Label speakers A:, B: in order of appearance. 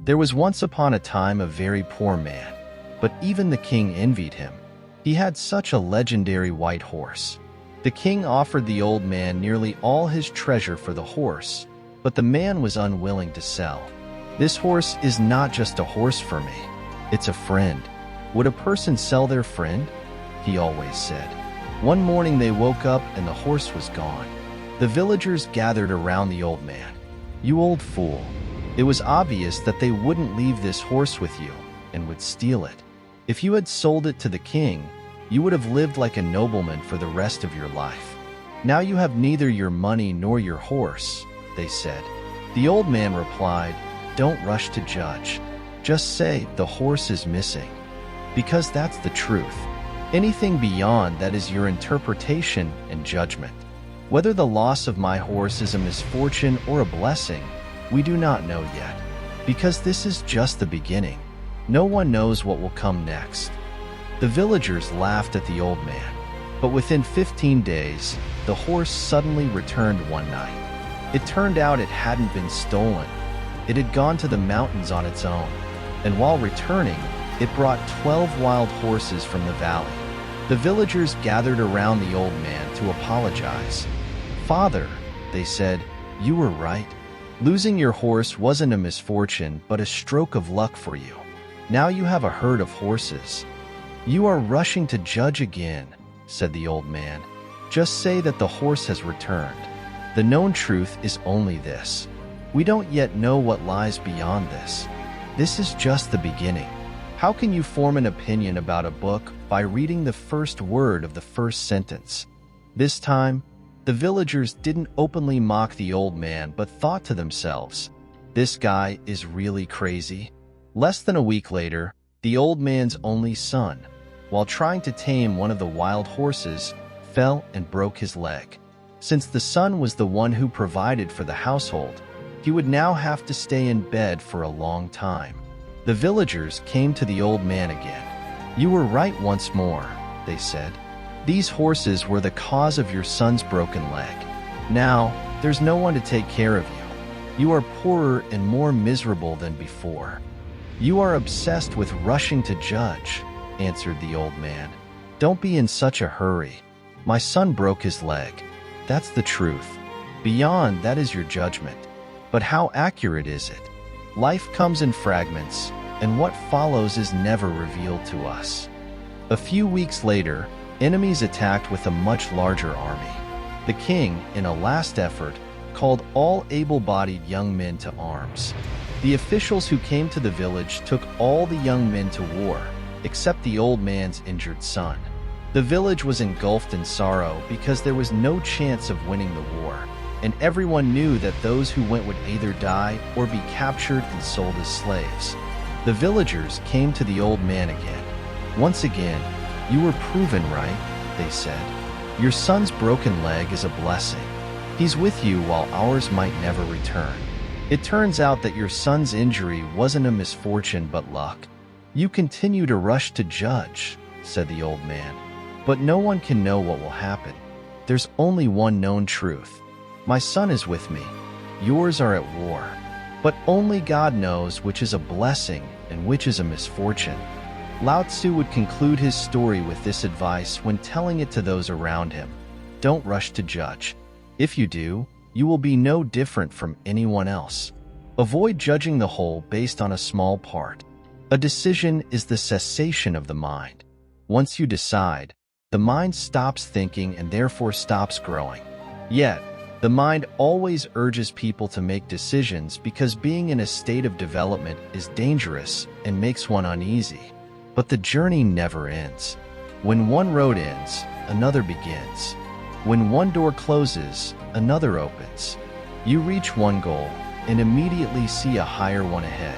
A: There was once upon a time a very poor man, but even the king envied him. He had such a legendary white horse. The king offered the old man nearly all his treasure for the horse, but the man was unwilling to sell. "This horse is not just a horse for me. It's a friend. Would a person sell their friend?" he always said. One morning they woke up and the horse was gone. The villagers gathered around the old man. "You old fool. It was obvious that they wouldn't leave this horse with you and would steal it. If you had sold it to the king, you would have lived like a nobleman for the rest of your life. Now you have neither your money nor your horse," they said. The old man replied, "Don't rush to judge. Just say the horse is missing, because that's the truth. Anything beyond that is your interpretation and judgment. Whether the loss of my horse is a misfortune or a blessing, we do not know yet, because this is just the beginning. No one knows what will come next." The villagers laughed at the old man, but within 15 days, the horse suddenly returned one night. It turned out it hadn't been stolen. It had gone to the mountains on its own, and while returning, it brought 12 wild horses from the valley. The villagers gathered around the old man to apologize. "Father," they said, "you were right. Losing your horse wasn't a misfortune, but a stroke of luck for you. Now you have a herd of horses." "You are rushing to judge again," said the old man. "Just say that the horse has returned. The known truth is only this. We don't yet know what lies beyond this. This is just the beginning. How can you form an opinion about a book by reading the first word of the first sentence?" This time, the villagers didn't openly mock the old man, but thought to themselves, "This guy is really crazy." Less than a week later, the old man's only son, while trying to tame one of the wild horses, fell and broke his leg. Since the son was the one who provided for the household, he would now have to stay in bed for a long time. The villagers came to the old man again. "You were right once more," they said. "These horses were the cause of your son's broken leg. Now, there's no one to take care of you. You are poorer and more miserable than before." "You are obsessed with rushing to judge," answered the old man. "Don't be in such a hurry. My son broke his leg. That's the truth. Beyond that is your judgment. But how accurate is it? Life comes in fragments, and what follows is never revealed to us." A few weeks later, enemies attacked with a much larger army. The king, in a last effort, called all able-bodied young men to arms. The officials who came to the village took all the young men to war, except the old man's injured son. The village was engulfed in sorrow because there was no chance of winning the war, and everyone knew that those who went would either die or be captured and sold as slaves. The villagers came to the old man again. "Once again, you were proven right," they said. "Your son's broken leg is a blessing. He's with you while ours might never return. It turns out that your son's injury wasn't a misfortune but luck." "You continue to rush to judge," said the old man, "but no one can know what will happen. There's only one known truth. My son is with me. Yours are at war. But only God knows which is a blessing and which is a misfortune." Lao Tzu would conclude his story with this advice when telling it to those around him: "Don't rush to judge. If you do, you will be no different from anyone else. Avoid judging the whole based on a small part. A decision is the cessation of the mind. Once you decide, the mind stops thinking and therefore stops growing. Yet, the mind always urges people to make decisions because being in a state of development is dangerous and makes one uneasy. But the journey never ends. When one road ends, another begins. When one door closes, another opens. You reach one goal and immediately see a higher one ahead.